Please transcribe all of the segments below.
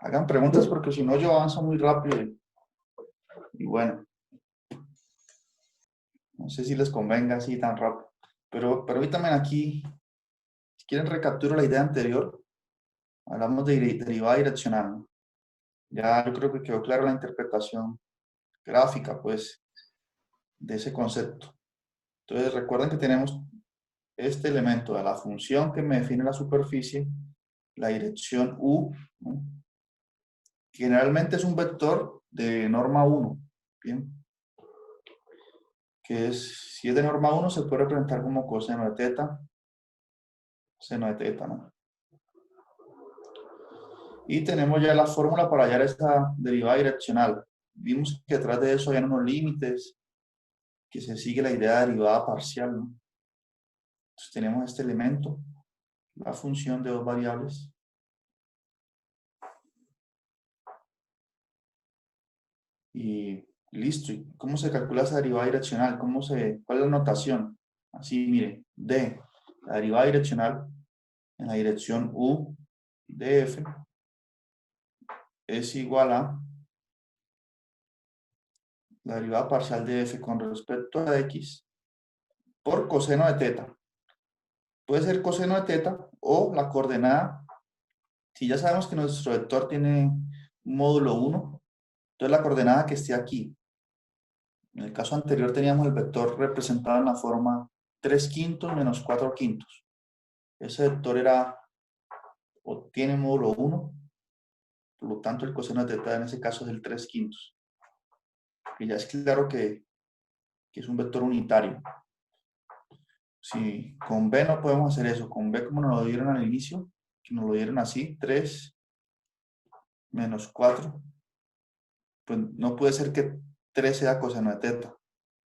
Hagan preguntas porque si no yo avanzo muy rápido y bueno, no sé si les convenga así tan rápido. Pero hoy también aquí, si quieren recapturar la idea anterior, hablamos de derivada direccional, ¿no? Ya yo creo que quedó clara la interpretación gráfica, pues, de ese concepto. Entonces recuerden que tenemos este elemento de la función que me define la superficie, la dirección U, ¿no? Generalmente es un vector de norma 1, ¿bien? Que es, si es de norma 1, se puede representar como coseno de teta, seno de teta, ¿no? Y tenemos ya la fórmula para hallar esta derivada direccional. Vimos que detrás de eso hay unos límites, que se sigue la idea de derivada parcial, ¿no? Entonces tenemos este elemento, la función de dos variables. Y listo. ¿Y cómo se calcula esa derivada direccional? ¿Cuál es la notación? Así, mire, D, la derivada direccional en la dirección U de F es igual a la derivada parcial de F con respecto a X por coseno de teta. Puede ser coseno de teta o la coordenada. Si ya sabemos que nuestro vector tiene un módulo 1, entonces la coordenada que esté aquí. En el caso anterior teníamos el vector representado en la forma 3 quintos menos 4 quintos. Ese vector era o tiene módulo 1, por lo tanto el coseno de teta en ese caso es el 3 quintos. Y ya es claro que es un vector unitario. Si con B no podemos hacer eso, con B como nos lo dieron al inicio, que nos lo dieron así, 3 menos 4, pues no puede ser que 3 sea coseno de teta.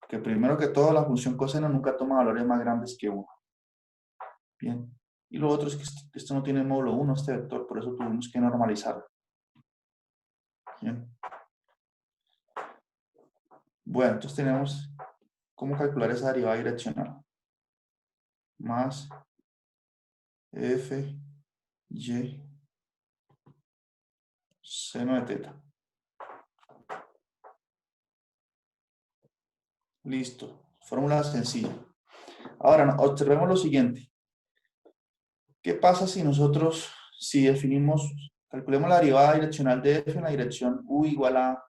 Que primero que todo la función coseno nunca toma valores más grandes que 1. Bien. Y lo otro es que esto no tiene módulo 1, este vector, por eso tuvimos que normalizarlo. Bien. Bueno, entonces tenemos cómo calcular esa derivada direccional. Más f, y, seno de teta. Listo. Fórmula sencilla. Ahora, observemos lo siguiente. ¿Qué pasa si nosotros, calculemos la derivada direccional de f en la dirección u igual a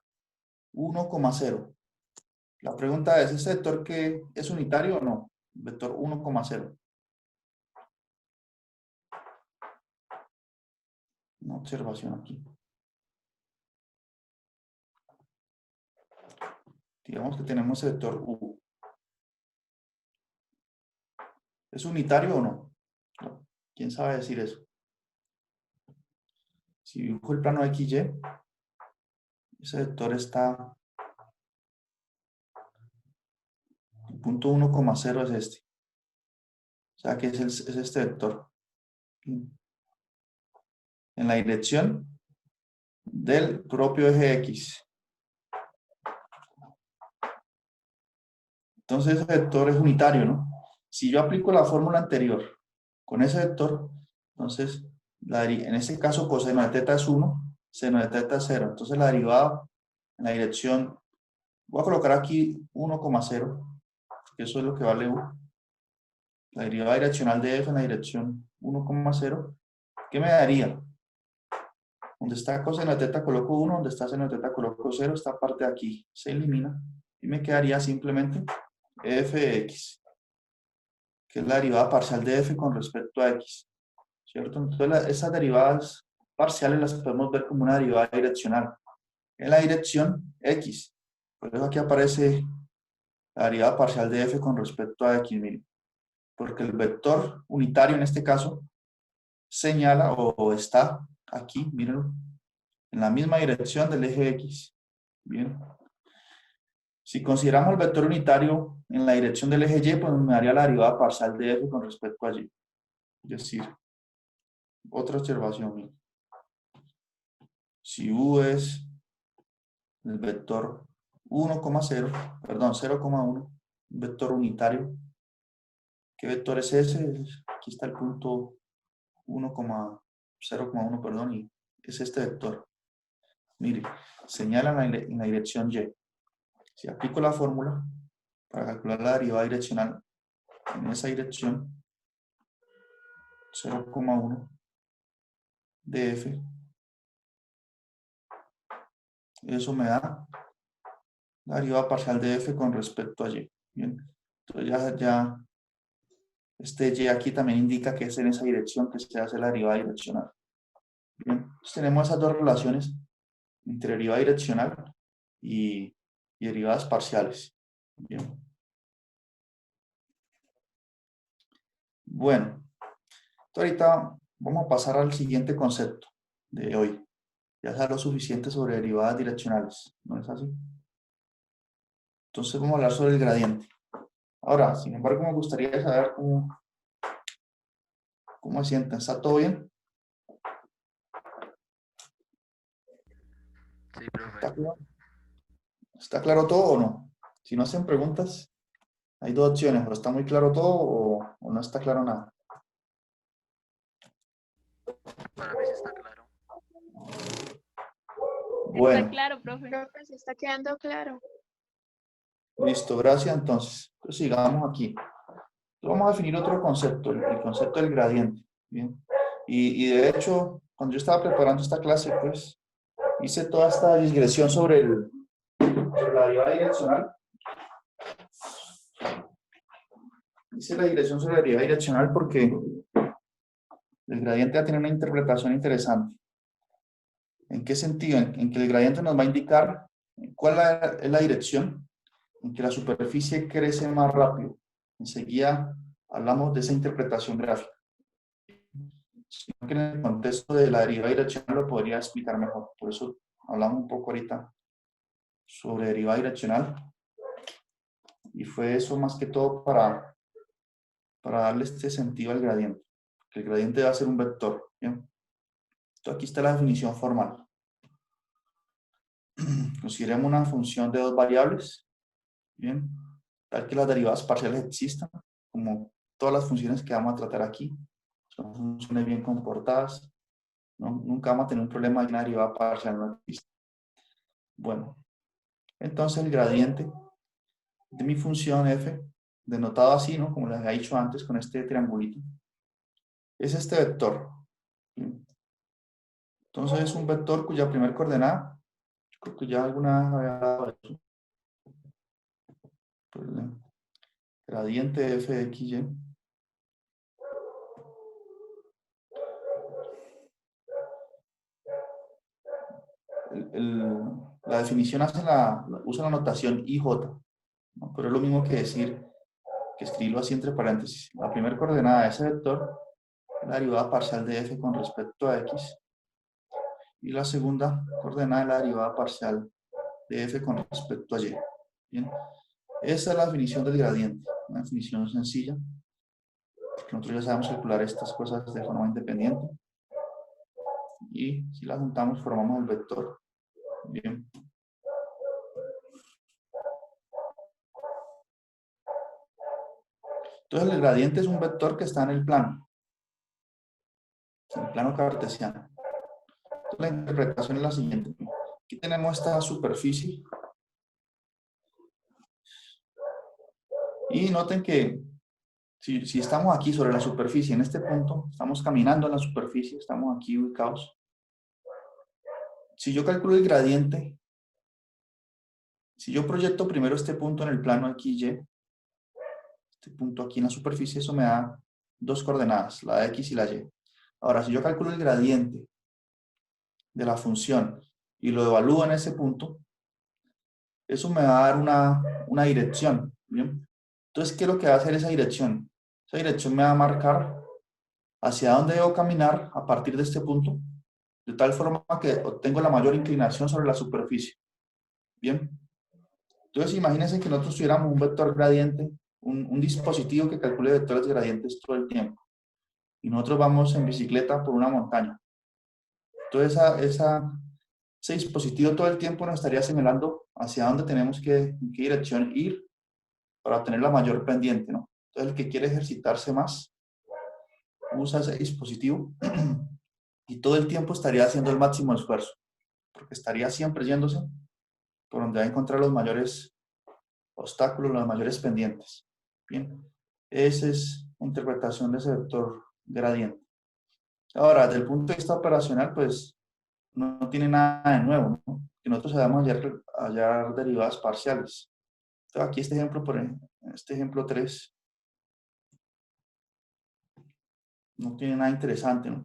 1,0? La pregunta es, ¿este vector que es unitario o no? Vector 1,0. Una observación aquí. Digamos que tenemos el vector u. ¿Es unitario o no? ¿Quién sabe decir eso? Si dibujo el plano XY, ese vector está, el punto 1,0 es este. O sea que es este vector. En la dirección del propio eje X. Entonces ese vector es unitario, ¿no? Si yo aplico la fórmula anterior con ese vector, entonces en este caso coseno de teta es 1, seno de teta es 0. Entonces la derivada en la dirección, voy a colocar aquí 1,0, que eso es lo que vale u. La derivada direccional de f en la dirección 1,0, ¿qué me daría? Donde está coseno de teta coloco 1, donde está seno de teta coloco 0, esta parte de aquí se elimina y me quedaría simplemente f de x, que es la derivada parcial de f con respecto a x, ¿cierto? Entonces esas derivadas parciales las podemos ver como una derivada direccional en la dirección x. Por eso aquí aparece la derivada parcial de f con respecto a x, miren, porque el vector unitario en este caso señala o está aquí, mírenlo, en la misma dirección del eje X. Bien. Si consideramos el vector unitario en la dirección del eje Y, pues me daría la derivada parcial de f con respecto a y. Es decir, otra observación, miren. Si u es el vector 1,0, perdón, 0,1, un vector unitario, ¿qué vector es ese? Aquí está el punto 1,0,1, perdón, y es este vector. Mire, señala en la dirección Y. Si aplico la fórmula para calcular la derivada direccional en esa dirección, 0,1 de f, eso me da la derivada parcial de f con respecto a y. Bien, entonces ya este y aquí también indica que es en esa dirección que se hace la derivada direccional. Bien, entonces tenemos esas dos relaciones entre derivada direccional y derivadas parciales. Bien. Bueno, ahorita vamos a pasar al siguiente concepto de hoy. Ya sabes lo suficiente sobre derivadas direccionales, ¿no es así? Entonces vamos a hablar sobre el gradiente. Ahora, sin embargo, me gustaría saber cómo se sienten. ¿Está todo bien? Sí, profe. ¿Está claro todo o no? Si no hacen preguntas, hay dos opciones. O está muy claro todo o no está claro nada. Para mí sí está claro. Está Bueno, claro, profe. Profe, se está quedando claro. listo. Gracias entonces. Pues sigamos aquí. Vamos a definir otro concepto, el concepto del gradiente. ¿Bien? Y de hecho, cuando yo estaba preparando esta clase, pues hice toda esta digresión sobre la derivada direccional. Hice la digresión sobre la derivada direccional porque el gradiente va a tener una interpretación interesante. ¿En qué sentido? En que el gradiente nos va a indicar cuál es la dirección en que la superficie crece más rápido. Enseguida hablamos de esa interpretación gráfica. Sino que en el contexto de la derivada direccional lo podría explicar mejor. Por eso hablamos un poco ahorita sobre derivada direccional. Y fue eso más que todo para darle este sentido al gradiente. Que el gradiente va a ser un vector. ¿Bien? Entonces aquí está la definición formal. Consideremos una función de dos variables. Bien, tal que las derivadas parciales existan, como todas las funciones que vamos a tratar aquí. Son funciones bien comportadas. Nunca vamos a tener un problema de que una derivada parcial no existe. Bueno, entonces el gradiente de mi función f, denotado así, ¿no? Como les había dicho antes con este triangulito, es este vector. ¿Bien? Entonces es un vector cuya primera coordenada, creo que ya alguna vez había dado eso, pues, gradiente de f de xy la definición usa la notación IJ, ¿no? Pero es lo mismo que decir, que escribirlo así entre paréntesis. La primera coordenada de ese vector es la derivada parcial de f con respecto a x, y la segunda coordenada es la derivada parcial de f con respecto a y. Bien, esa es la definición del gradiente, una definición sencilla, porque nosotros ya sabemos calcular estas cosas de forma independiente, y si las juntamos formamos el vector. Bien. Entonces el gradiente es un vector que está en el plano cartesiano. Entonces, la interpretación es la siguiente. Aquí tenemos esta superficie. Y noten que si estamos aquí sobre la superficie, en este punto, estamos caminando en la superficie, estamos aquí ubicados. Si yo calculo el gradiente, si yo proyecto primero este punto en el plano XY, este punto aquí en la superficie, eso me da dos coordenadas, la de X y la Y. Ahora, si yo calculo el gradiente de la función y lo evalúo en ese punto, eso me va a dar una dirección. ¿Bien? Entonces, ¿qué es lo que va a hacer esa dirección? Esa dirección me va a marcar hacia dónde debo caminar a partir de este punto, de tal forma que obtengo la mayor inclinación sobre la superficie. Bien. Entonces, imagínense que nosotros tuviéramos un vector gradiente, un dispositivo que calcule vectores gradientes todo el tiempo. Y nosotros vamos en bicicleta por una montaña. Entonces, ese dispositivo todo el tiempo nos estaría señalando hacia dónde tenemos en qué dirección ir para obtener la mayor pendiente, ¿no? Entonces, el que quiere ejercitarse más, usa ese dispositivo y todo el tiempo estaría haciendo el máximo esfuerzo, porque estaría siempre yéndose por donde va a encontrar los mayores obstáculos, los mayores pendientes. Bien, esa es la interpretación de ese vector gradiente. Ahora, desde el punto de vista operacional, pues no tiene nada de nuevo, ¿no? Que nosotros sabemos hallar derivadas parciales. Entonces, aquí este ejemplo, este ejemplo 3, no tiene nada interesante, ¿no?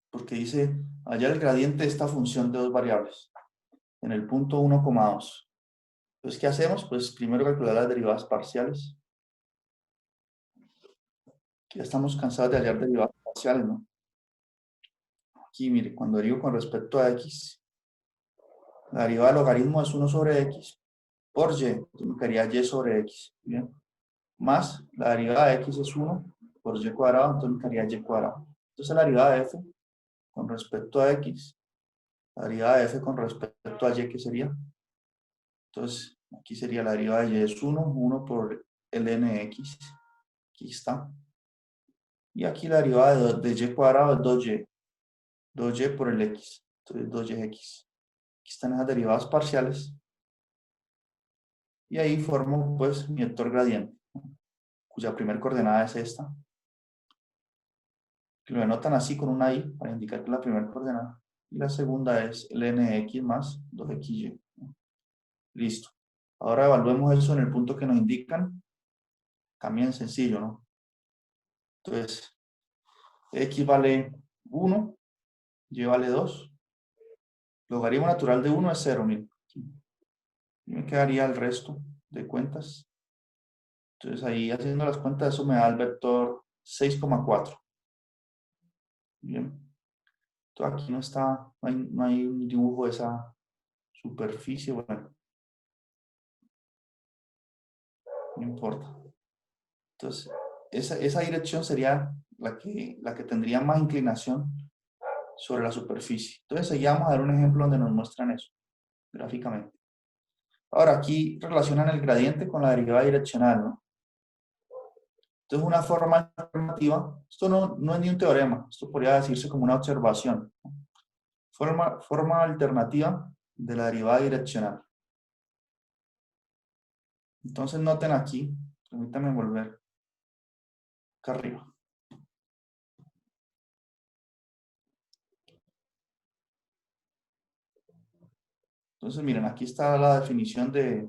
Porque dice hallar el gradiente de esta función de dos variables en el punto 1,2. Entonces, ¿qué hacemos? Pues primero calcular las derivadas parciales. Ya estamos cansados de hallar derivadas parciales, ¿no? Aquí, mire, cuando derivo con respecto a x, la derivada del logaritmo es 1 sobre x por y, entonces me quedaría y sobre x, ¿bien? Más la derivada de x es 1 por y cuadrado, entonces me quedaría y cuadrado. Entonces la derivada de f con respecto a x, la derivada de f con respecto a y, ¿qué sería? Entonces, aquí sería la derivada de y es 1 por ln de x, aquí está. Y aquí la derivada de y cuadrado es 2y por el x, entonces 2yx. Aquí están esas derivadas parciales. Y ahí formo pues mi vector gradiente, cuya primera coordenada es esta. Que lo denotan así con una i para indicar que es la primera coordenada. Y la segunda es ln de x más 2xy. Listo. Ahora evaluemos eso en el punto que nos indican. También sencillo, ¿no? Entonces, x vale 1, y vale 2. Logaritmo natural de 1 es 0, miren. Y me quedaría el resto de cuentas. Entonces ahí haciendo las cuentas, eso me da el vector 6,4. Bien. Entonces aquí no hay un dibujo de esa superficie, bueno, no importa. Entonces, esa dirección sería la que tendría más inclinación sobre la superficie. Entonces, ahí vamos a dar un ejemplo donde nos muestran eso, gráficamente. Ahora, aquí relacionan el gradiente con la derivada direccional, ¿no? Entonces, una forma alternativa, esto no es ni un teorema, esto podría decirse como una observación, ¿no? Forma alternativa de la derivada direccional. Entonces, noten aquí, permítanme volver acá arriba. Entonces, miren, aquí está la definición de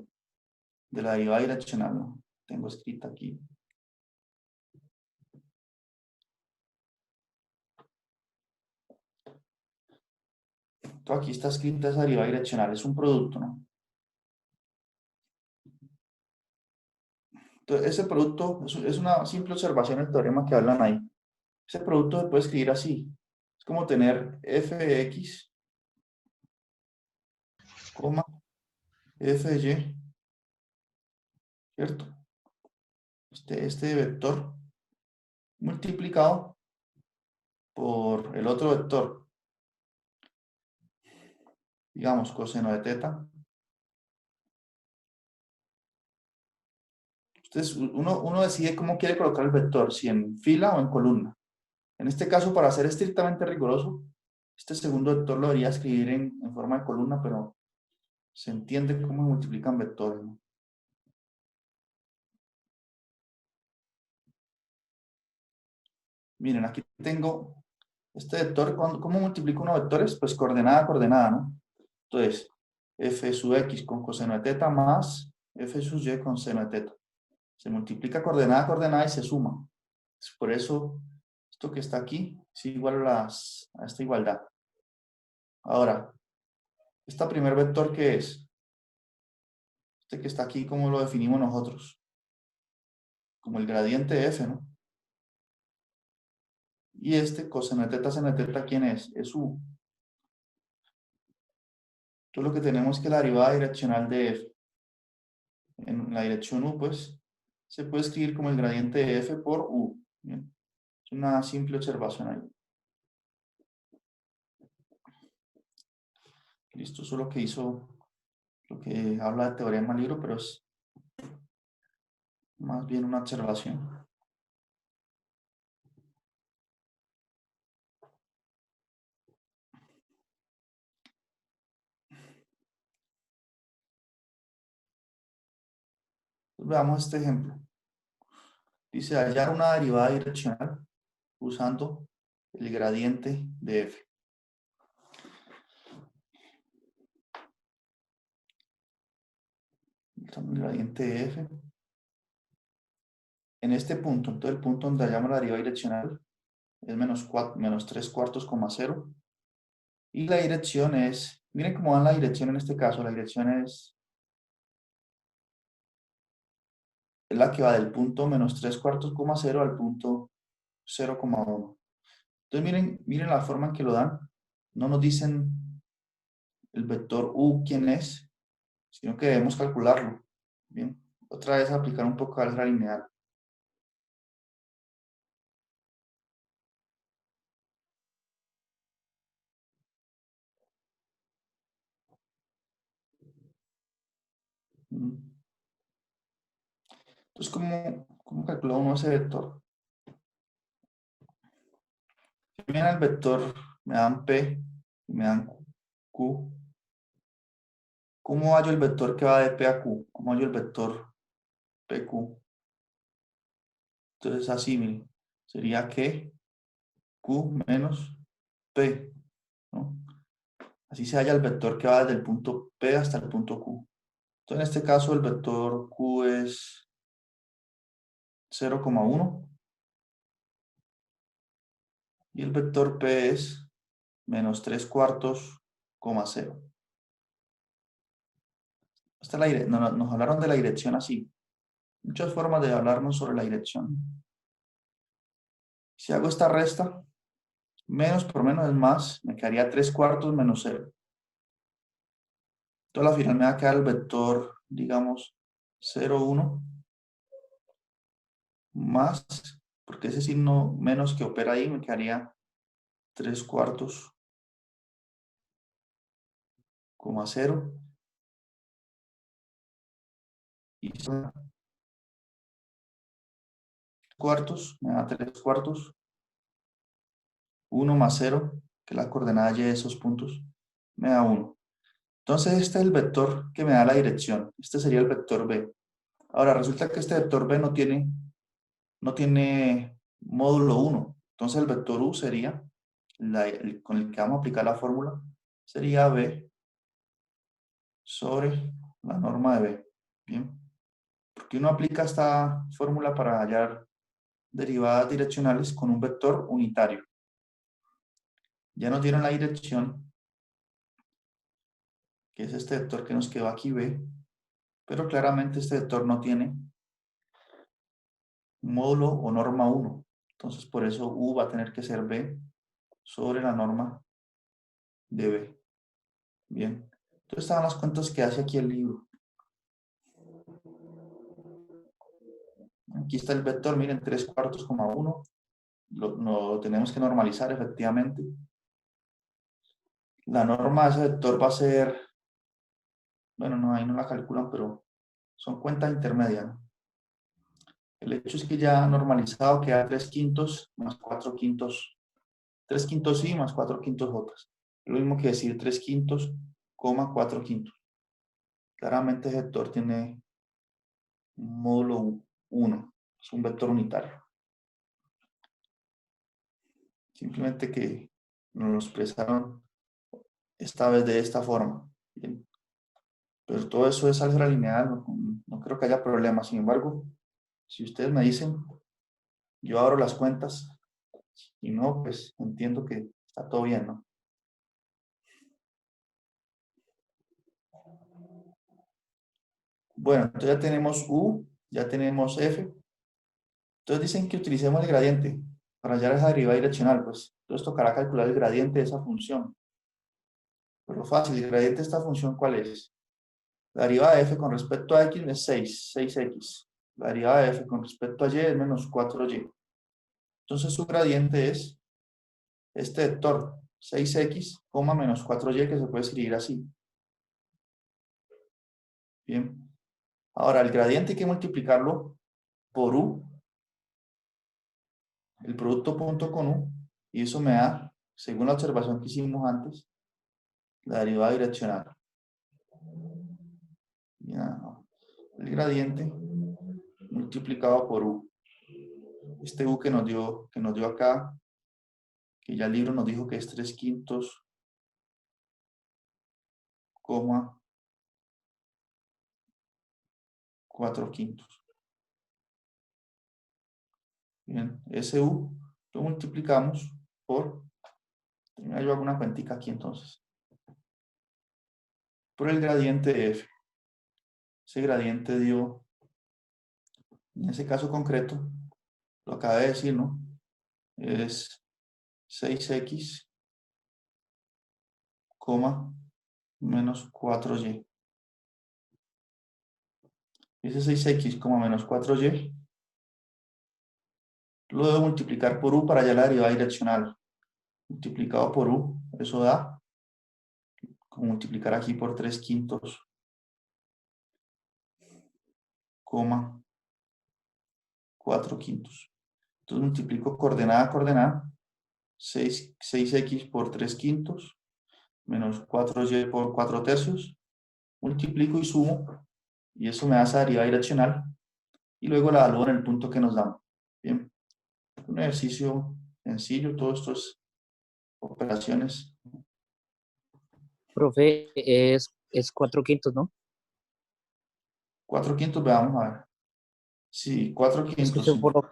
la derivada direccional, ¿no? Tengo escrita aquí. Entonces, aquí está escrita esa derivada direccional, es un producto, ¿no? Entonces, ese producto es una simple observación del teorema que hablan ahí. Ese producto se puede escribir así. Es como tener f de x, coma, f de y, ¿cierto? Este vector multiplicado por el otro vector, digamos, coseno de teta. Entonces, uno decide cómo quiere colocar el vector, si en fila o en columna. En este caso, para ser estrictamente riguroso, este segundo vector lo debería escribir en forma de columna, pero se entiende cómo se multiplican vectores, ¿no? Miren, aquí tengo este vector. ¿Cómo multiplico unos vectores? Pues coordenada a coordenada, ¿no? Entonces, f sub x con coseno de teta más f sub y con seno de teta. Se multiplica coordenada a coordenada y se suma. Por eso, esto que está aquí es igual a esta igualdad. Ahora, ¿esta primer vector qué es? Este que está aquí, ¿cómo lo definimos nosotros? Como el gradiente de f, ¿no? Y este coseno de teta, seno de teta, ¿quién es? Es u. Entonces lo que tenemos es que la derivada direccional de f en la dirección u, pues, se puede escribir como el gradiente de f por u. ¿Bien? Es una simple observación ahí. Listo, eso es lo que hizo, lo que habla de teorema del libro, pero es más bien una observación. Veamos este ejemplo. Dice hallar una derivada direccional usando el gradiente de f. Usando el gradiente de f. En este punto, entonces el punto donde hallamos la derivada direccional es menos 3 cuartos, 0. Y la dirección es, miren cómo va la dirección en este caso, la dirección es la que va del punto menos 3 cuartos, 0 al punto 0,1. Entonces miren la forma en que lo dan. No nos dicen el vector u quién es, sino que debemos calcularlo. Bien, otra vez aplicar un poco de álgebra lineal. Entonces, ¿cómo calcula uno ese vector? Si me dan el vector, me dan P y me dan Q. ¿Cómo hallo el vector que va de P a Q? ¿Cómo hallo el vector PQ? Entonces, así, miren, sería que Q menos P, ¿no? Así se halla el vector que va desde el punto P hasta el punto Q. Entonces, en este caso, el vector Q es 0,1 y el vector P es menos 3 cuartos, 0. Nos hablaron de la dirección así. Muchas formas de hablarnos sobre la dirección. Si hago esta resta, menos por menos es más, me quedaría 3 cuartos menos 0. Entonces al final me va a quedar el vector, digamos, 0, 1, más, porque ese signo menos que opera ahí me quedaría 3 cuartos, 0. Y cuartos, me da 3 cuartos, 1 más 0, que es la coordenada y de esos puntos, me da 1. Entonces este es el vector que me da la dirección. Este sería el vector B. Ahora resulta que este vector B no tiene módulo 1. Entonces el vector U sería, con el que vamos a aplicar la fórmula, sería B sobre la norma de B. Bien. Porque uno aplica esta fórmula para hallar derivadas direccionales con un vector unitario. Ya nos dieron la dirección, que es este vector que nos quedó aquí B, pero claramente este vector no tiene módulo o norma 1. Entonces por eso U va a tener que ser B sobre la norma de B. Bien. Entonces estaban las cuentas que hace aquí el libro. Aquí está el vector, miren, 3 cuartos, 1. Lo tenemos que normalizar efectivamente. La norma de ese vector va a ser, bueno, no, ahí no la calculan, pero son cuentas intermedias, ¿no? El hecho es que ya normalizado queda 3 quintos más 4 quintos, 3 quintos y más 4 quintos j. Es lo mismo que decir 3 quintos, 4 quintos. Claramente ese vector tiene un módulo 1, es un vector unitario. Simplemente que nos lo expresaron esta vez de esta forma. Bien. Pero todo eso es álgebra lineal, no creo que haya problema. Sin embargo, si ustedes me dicen, yo abro las cuentas, y no, pues entiendo que está todo bien, ¿no? Bueno, entonces ya tenemos U, ya tenemos F. Entonces dicen que utilicemos el gradiente para hallar esa derivada direccional. Pues entonces tocará calcular el gradiente de esa función. Pero fácil, el gradiente de esta función, ¿cuál es? La derivada de f con respecto a x es 6x. La derivada de f con respecto a y es menos 4y. Entonces su gradiente es este vector, 6x, menos 4y, que se puede escribir así. Bien. Ahora, el gradiente hay que multiplicarlo por u, el producto punto con u, y eso me da, según la observación que hicimos antes, la derivada direccional. Ya, el gradiente multiplicado por u. Este u que nos dio acá, que ya el libro nos dijo que es 3/5, coma 4/5. Bien, ese u lo multiplicamos por, yo hago una cuentica aquí entonces, por el gradiente de f. Ese gradiente dio, en ese caso concreto, lo acabé de decir, ¿no? Es 6x, menos 4y. Ese 6x, menos 4y, lo debo multiplicar por u para hallar la derivada direccional. Multiplicado por u, eso da, como multiplicar aquí por 3/5, coma 4/5. Entonces multiplico coordenada a coordenada, 6x por 3/5, menos 4y por 4/3, multiplico y sumo, y eso me da esa derivada direccional, y luego la evalúo en el punto que nos dan. Bien, un ejercicio sencillo, todo esto es operaciones. Profe, es 4/5, ¿no? 4/5, veamos a ver. Sí, 4/5, Escuché sí. por...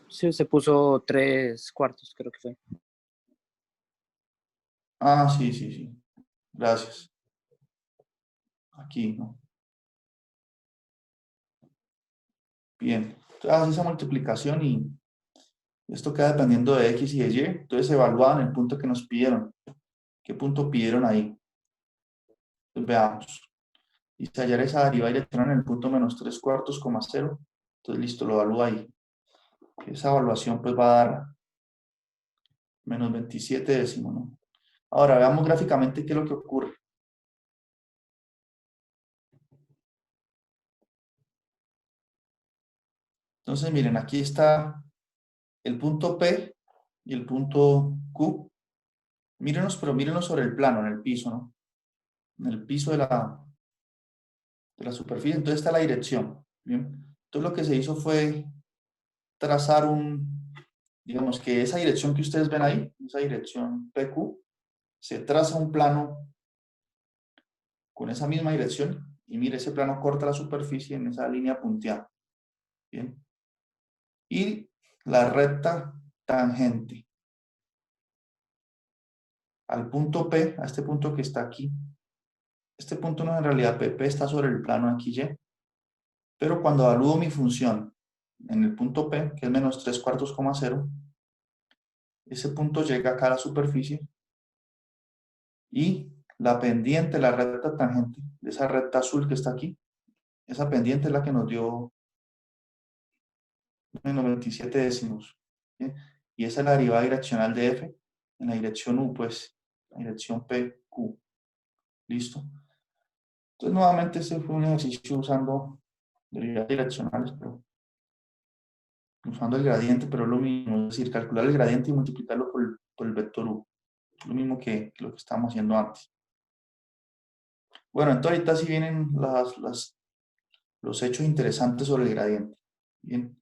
Sí, se puso 3/4, creo que fue. Ah, sí, sí, sí. Gracias. Aquí, ¿no? Bien. Entonces haces esa multiplicación y esto queda dependiendo de x y de y. Entonces evaluaban el punto que nos pidieron. ¿Qué punto pidieron ahí? Entonces veamos. Y si hallar esa derivada direccional en el punto menos 3/4, 0. Entonces listo, lo evalúo ahí. Esa evaluación pues va a dar menos 27 décimos, ¿no? Ahora veamos gráficamente qué es lo que ocurre. Entonces miren, aquí está el punto P y el punto Q. Mírenos, pero mírenos sobre el plano, en el piso, ¿no? En el piso de la superficie. Entonces está la dirección. ¿Bien? Entonces lo que se hizo fue trazar digamos que esa dirección que ustedes ven ahí, esa dirección PQ, se traza un plano con esa misma dirección y mire, ese plano corta la superficie en esa línea punteada. ¿Bien? Y la recta tangente al punto P, a este punto que está aquí. Este punto no es en realidad P, P está sobre el plano aquí Y, pero cuando evalúo mi función en el punto P, que es menos 3/4, 0, ese punto llega acá a la superficie y la pendiente, la recta tangente, de esa recta azul que está aquí, esa pendiente es la que nos dio menos 27 décimos. ¿Sí? Y esa es la derivada direccional de F en la dirección U, pues, la dirección PQ. ¿Listo? Entonces, nuevamente, este fue un ejercicio usando derivadas direccionales, pero usando el gradiente, pero es lo mismo, es decir, calcular el gradiente y multiplicarlo por el vector U. Lo mismo que lo que estábamos haciendo antes. Bueno, entonces ahorita sí vienen los hechos interesantes sobre el gradiente. Bien,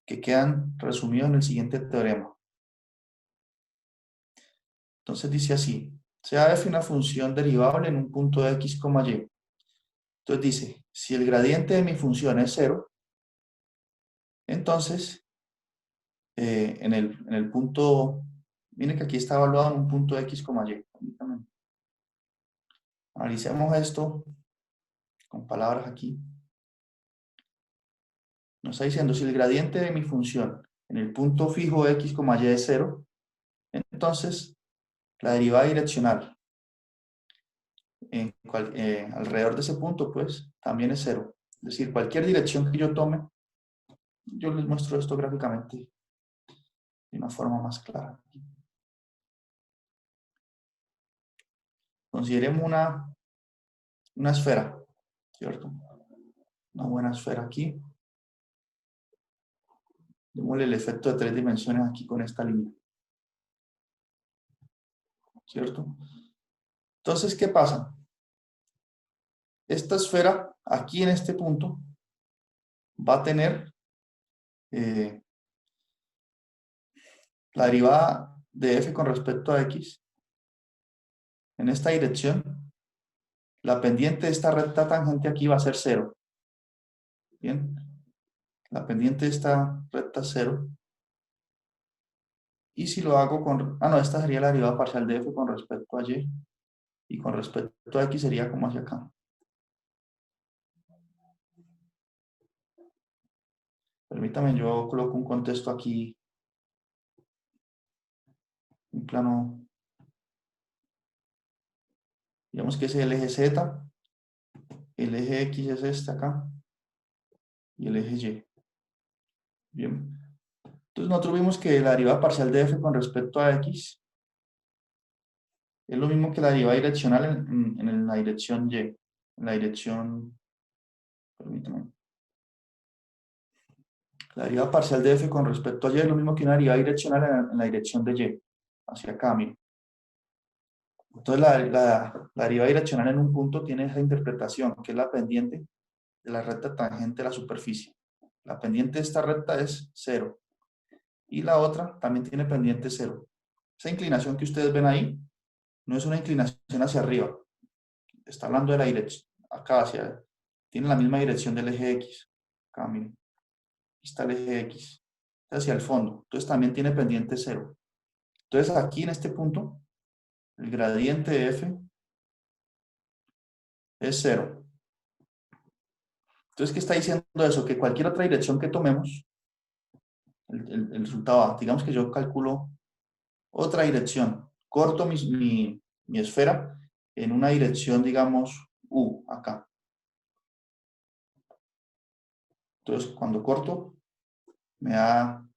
que quedan resumidos en el siguiente teorema. Entonces dice así, sea f una función derivable en un punto de x, y. Entonces dice, si el gradiente de mi función es 0, entonces en el punto, miren que aquí está evaluado en un punto de x, y. Analicemos esto con palabras aquí. Nos está diciendo, si el gradiente de mi función en el punto fijo x, y es 0, entonces la derivada direccional alrededor de ese punto, pues, también es 0. Es decir, cualquier dirección que yo tome, yo les muestro esto gráficamente de una forma más clara. Consideremos una esfera, ¿cierto? Una buena esfera aquí. Démosle el efecto de 3 dimensiones aquí con esta línea. ¿Cierto? Entonces, ¿qué pasa? Esta esfera, aquí en este punto, va a tener la derivada de f con respecto a x en esta dirección. La pendiente de esta recta tangente aquí va a ser 0. Bien, la pendiente de esta recta es 0. Y si lo hago con... Ah, no, esta sería la derivada parcial de f con respecto a y. Y con respecto a x sería como hacia acá. Permítame, yo coloco un contexto aquí. Un plano. Digamos que es el eje z. El eje x es este acá. Y el eje y. Bien. Entonces nosotros vimos que la derivada parcial de f con respecto a x es lo mismo que la derivada direccional en la dirección y. En la dirección... Permítame. La derivada parcial de f con respecto a y es lo mismo que una derivada direccional en la dirección de y. Hacia acá, mire. Entonces la derivada direccional en un punto tiene esa interpretación, que es la pendiente de la recta tangente a la superficie. La pendiente de esta recta es 0. Y la otra también tiene pendiente 0. Esa inclinación que ustedes ven ahí no es una inclinación hacia arriba. Está hablando de la dirección, acá tiene la misma dirección del eje X. Acá, miren. Aquí está el eje X. Hacia el fondo. Entonces también tiene pendiente 0. Entonces aquí en este punto, el gradiente de f es 0. Entonces, ¿qué está diciendo eso? Que cualquier otra dirección que tomemos, el resultado A, digamos que yo calculo otra dirección, corto mi esfera en una dirección, digamos, U, acá. Entonces, cuando corto, me da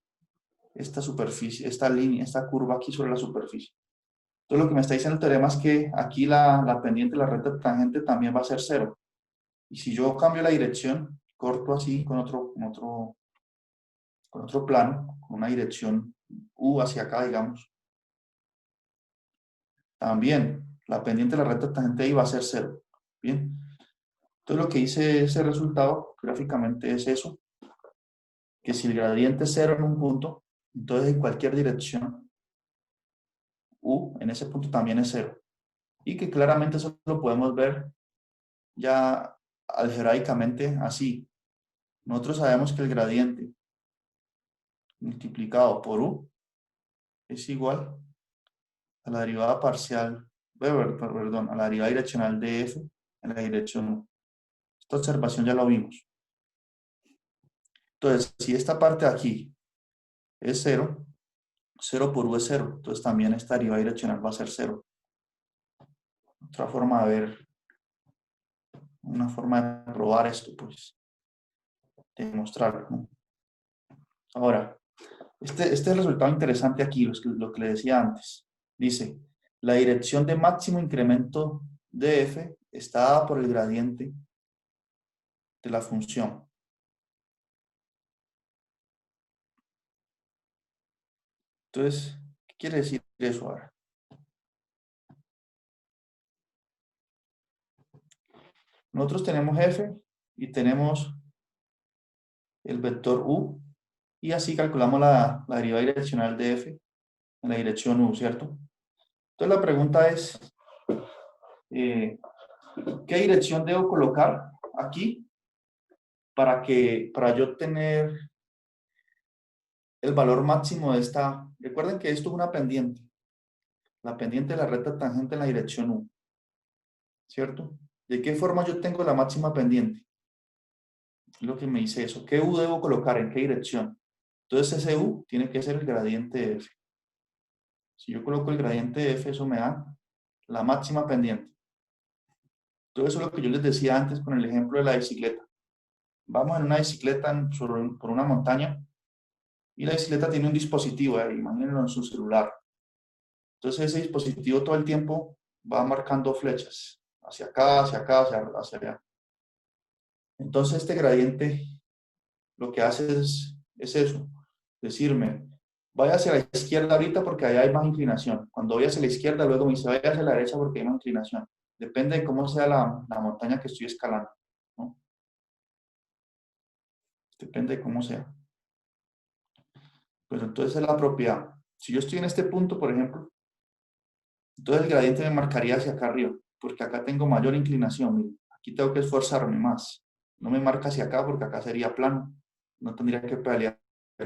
esta superficie, esta línea, esta curva aquí sobre la superficie. Entonces, lo que me está diciendo el teorema es que aquí la pendiente, la recta tangente también va a ser 0. Y si yo cambio la dirección, corto así con otro plano, con una dirección U hacia acá, digamos, también la pendiente de la recta tangente ahí va a ser 0. Bien. Entonces lo que dice ese resultado gráficamente es eso, que si el gradiente es 0 en un punto, entonces en cualquier dirección U, en ese punto también es 0. Y que claramente eso lo podemos ver ya algebraicamente así. Nosotros sabemos que el gradiente multiplicado por U es igual a la derivada parcial, perdón, a la derivada direccional de f en la dirección U. Esta observación ya lo vimos. Entonces, si esta parte de aquí es 0, 0 por U es 0. Entonces también esta derivada direccional va a ser 0. Otra forma de ver, una forma de probar esto, pues, de demostrarlo, ¿no? Ahora, este es el resultado interesante aquí, lo que le decía antes. Dice, la dirección de máximo incremento de f está dada por el gradiente de la función. Entonces, ¿qué quiere decir eso ahora? Nosotros tenemos f y tenemos el vector u, y así calculamos la derivada direccional de f en la dirección u, ¿cierto? Entonces la pregunta es, ¿qué dirección debo colocar aquí para yo tener el valor máximo de esta? Recuerden que esto es una pendiente, la pendiente de la recta tangente en la dirección u, ¿cierto? ¿De qué forma yo tengo la máxima pendiente? Es lo que me dice eso. ¿Qué u debo colocar? ¿En qué dirección? Entonces ese u tiene que ser el gradiente de f. Si yo coloco el gradiente de f, eso me da la máxima pendiente. Todo eso es lo que yo les decía antes con el ejemplo de la bicicleta. Vamos en una bicicleta por una montaña y la bicicleta tiene un dispositivo ahí, imagínenlo en su celular. Entonces ese dispositivo todo el tiempo va marcando flechas hacia acá, hacia acá, hacia allá. Entonces este gradiente lo que hace es eso, decirme, vaya hacia la izquierda ahorita porque allá hay más inclinación. Cuando voy hacia la izquierda, luego me dice, vaya hacia la derecha porque hay más inclinación. Depende de cómo sea la montaña que estoy escalando, ¿no? Depende de cómo sea. Pero entonces es la propiedad. Si yo estoy en este punto, por ejemplo, entonces el gradiente me marcaría hacia acá arriba, porque acá tengo mayor inclinación. Miren, aquí tengo que esforzarme más. No me marca hacia acá porque acá sería plano. No tendría que pedalear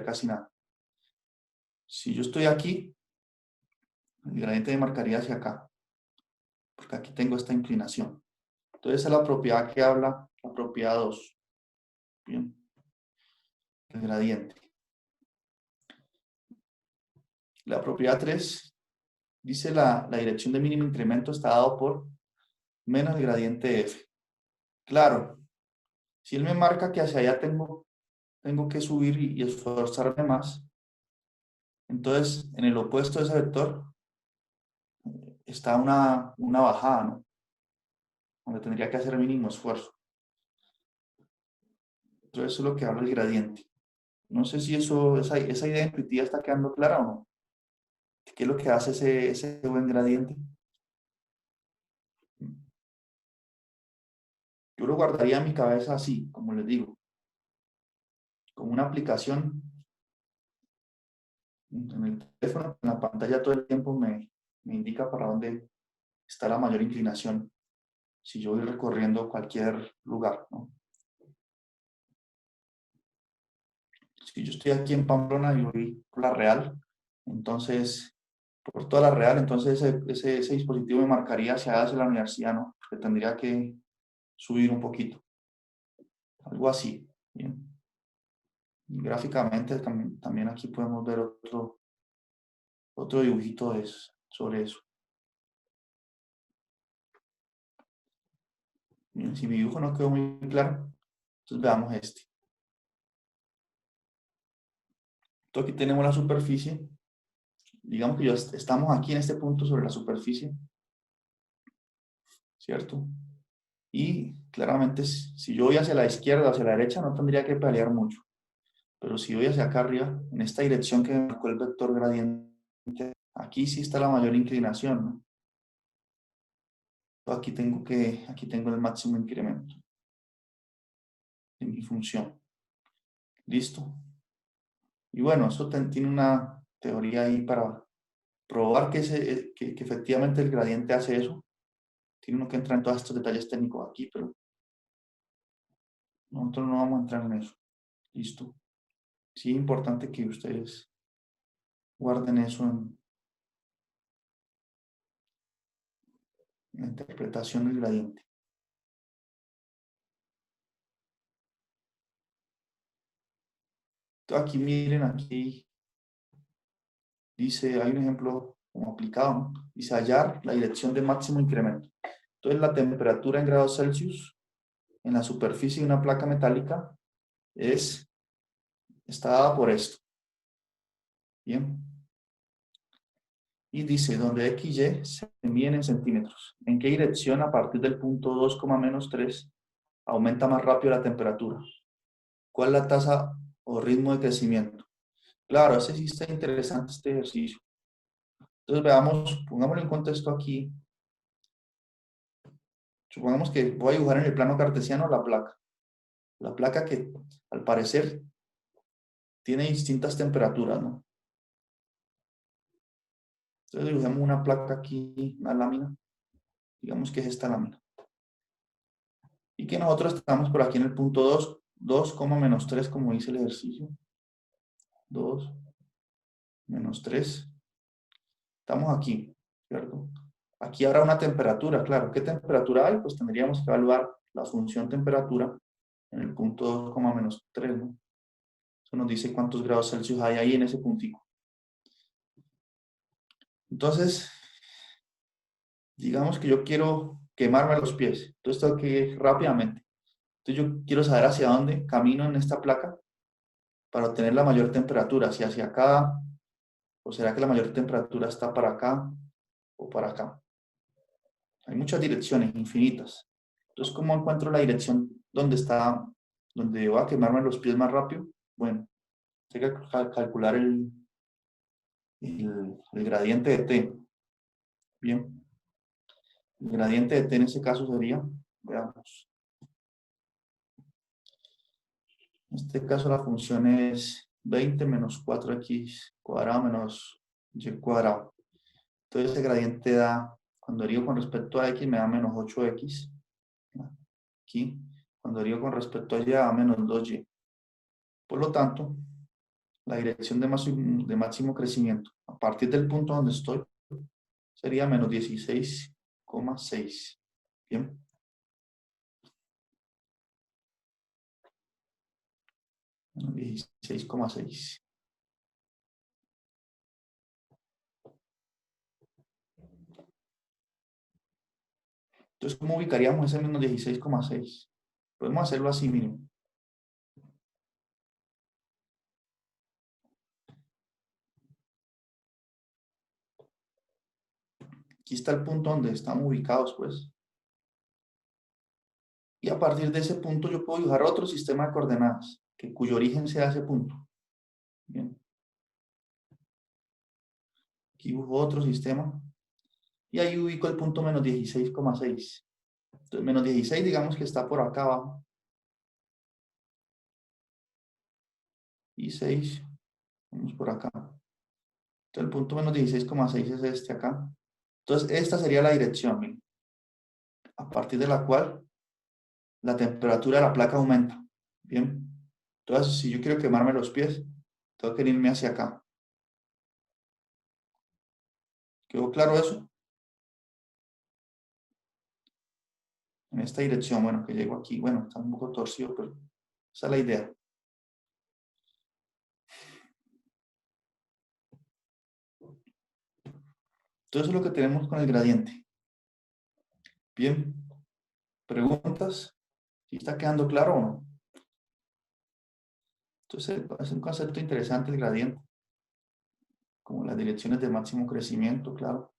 casi nada. Si yo estoy aquí, el gradiente me marcaría hacia acá, porque aquí tengo esta inclinación. Entonces esa es la propiedad que habla, la propiedad 2. Bien, el gradiente. La propiedad 3 dice la dirección de mínimo incremento está dado por menos el gradiente f. Claro, si él me marca que hacia allá tengo que subir y esforzarme más, entonces en el opuesto de ese vector está una bajada, ¿no? Donde tendría que hacer el mínimo esfuerzo. Entonces eso es lo que habla el gradiente. No sé si esa idea intuitiva está quedando clara o no. ¿Qué es lo que hace ese buen gradiente? Yo lo guardaría en mi cabeza así, como les digo, como una aplicación en el teléfono, en la pantalla todo el tiempo me indica para dónde está la mayor inclinación si yo voy recorriendo cualquier lugar, ¿no? Si yo estoy aquí en Pamplona y voy por la Real, entonces, por toda la Real, entonces ese dispositivo me marcaría hacia la universidad, ¿no? Que tendría que subir un poquito. Algo así, ¿bien? Y gráficamente también aquí podemos ver otro dibujito sobre eso. Bien, si mi dibujo no quedó muy claro, entonces veamos este. Entonces aquí tenemos la superficie. Digamos que ya estamos aquí en este punto sobre la superficie, ¿cierto? Y claramente si yo voy hacia la izquierda o hacia la derecha no tendría que pelear mucho. Pero si voy hacia acá arriba, en esta dirección que me marcó el vector gradiente, aquí sí está la mayor inclinación, ¿no? Aquí tengo el máximo incremento de mi función. ¿Listo? Y bueno, eso tiene una teoría ahí para probar que efectivamente el gradiente hace eso. Tiene uno que entrar en todos estos detalles técnicos aquí, pero nosotros no vamos a entrar en eso. ¿Listo? Sí, es importante que ustedes guarden eso en la interpretación del gradiente. Entonces aquí miren, aquí dice, hay un ejemplo como aplicado, ¿no? Dice hallar la dirección de máximo incremento. Entonces la temperatura en grados Celsius en la superficie de una placa metálica está dada por esto. Bien. Y dice, donde X y Y se miden en centímetros. ¿En qué dirección a partir del punto 2, menos 3 aumenta más rápido la temperatura? ¿Cuál es la tasa o ritmo de crecimiento? Claro, ese sí está interesante este ejercicio. Entonces veamos, pongámoslo en contexto aquí. Supongamos que voy a dibujar en el plano cartesiano la placa. La placa que al parecer tiene distintas temperaturas, ¿no? Entonces dibujemos una placa aquí, una lámina. Digamos que es esta lámina. Y que nosotros estamos por aquí en el punto 2, menos 3, como dice el ejercicio. 2, menos 3. Estamos aquí, ¿cierto? Aquí habrá una temperatura, claro. ¿Qué temperatura hay? Pues tendríamos que evaluar la función temperatura en el punto 2, menos 3, ¿no? Eso nos dice cuántos grados Celsius hay ahí en ese puntico. Entonces, digamos que yo quiero quemarme los pies. Entonces tengo que ir rápidamente. Entonces yo quiero saber hacia dónde camino en esta placa para obtener la mayor temperatura. Si hacia acá, o será que la mayor temperatura está para acá o para acá. Hay muchas direcciones, infinitas. Entonces, ¿cómo encuentro la dirección donde voy a quemarme los pies más rápido? Bueno, hay que calcular el gradiente de T. Bien. El gradiente de T en ese caso sería, veamos, este caso la función es 20 menos 4x cuadrado menos y cuadrado. Entonces ese gradiente da, cuando derivo con respecto a x me da menos 8x. Aquí, cuando derivo con respecto a y da menos 2y. Por lo tanto, la dirección de máximo crecimiento a partir del punto donde estoy sería menos 16,6. Bien. Menos 16,6. Entonces, ¿cómo ubicaríamos ese menos 16,6? Podemos hacerlo así mínimo. Aquí está el punto donde estamos ubicados, pues. Y a partir de ese punto yo puedo dibujar otro sistema de coordenadas, cuyo origen sea ese punto. Bien. Aquí dibujo otro sistema. Y ahí ubico el punto menos 16,6. Entonces, menos 16, digamos que está por acá abajo. Y 6, vamos por acá. Entonces, el punto menos 16,6 es este acá. Entonces, esta sería la dirección, miren, a partir de la cual la temperatura de la placa aumenta. Bien. Entonces, si yo quiero quemarme los pies, tengo que irme hacia acá. ¿Quedó claro eso? En esta dirección, bueno, que llego aquí. Bueno, está un poco torcido, pero esa es la idea. Entonces, es lo que tenemos con el gradiente. Bien. ¿Preguntas? ¿Sí está quedando claro o no? Entonces, es un concepto interesante el gradiente. Como las direcciones de máximo crecimiento, claro.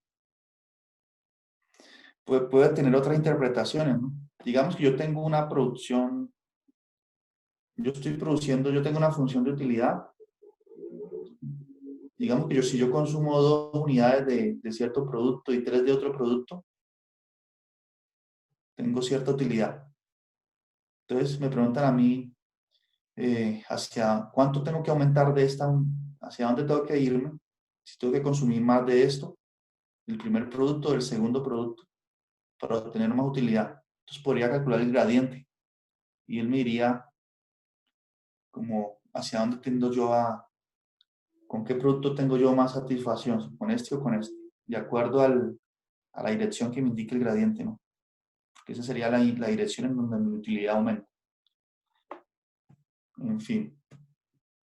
Puede tener otras interpretaciones, ¿no? Digamos que yo tengo una producción, yo tengo una función de utilidad. Digamos que si yo consumo 2 unidades de cierto producto y 3 de otro producto, tengo cierta utilidad. Entonces me preguntan a mí, ¿hacia cuánto tengo que aumentar de esta, hacia dónde tengo que irme? Si tengo que consumir más de esto, del primer producto, del segundo producto, para obtener más utilidad. Entonces podría calcular el gradiente y él me diría como hacia dónde tiendo yo con qué producto tengo yo más satisfacción, con este o con este, de acuerdo a la dirección que me indique el gradiente, ¿no? Porque esa sería la dirección en donde mi utilidad aumenta. En fin,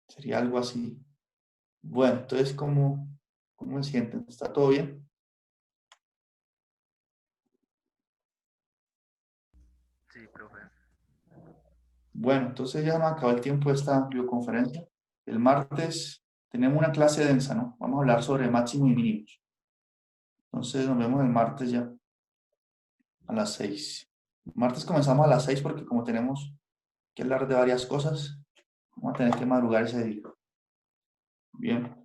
sería algo así. Bueno, entonces, ¿cómo me sienten? ¿Está todo bien? Sí, profe. Bueno, entonces ya nos acabó el tiempo de esta videoconferencia. El martes tenemos una clase densa, ¿no? Vamos a hablar sobre máximos y mínimos. Entonces nos vemos el martes ya a las 6. Martes comenzamos a las 6 porque como tenemos que hablar de varias cosas, vamos a tener que madrugar ese día. Bien.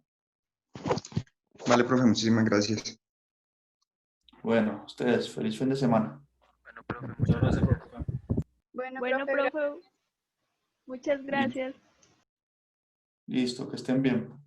Vale, profe, muchísimas gracias. Bueno, ustedes, feliz fin de semana. Bueno, profe, muchas gracias. Bueno, Bueno, profe, profe, muchas gracias. Listo, que estén bien.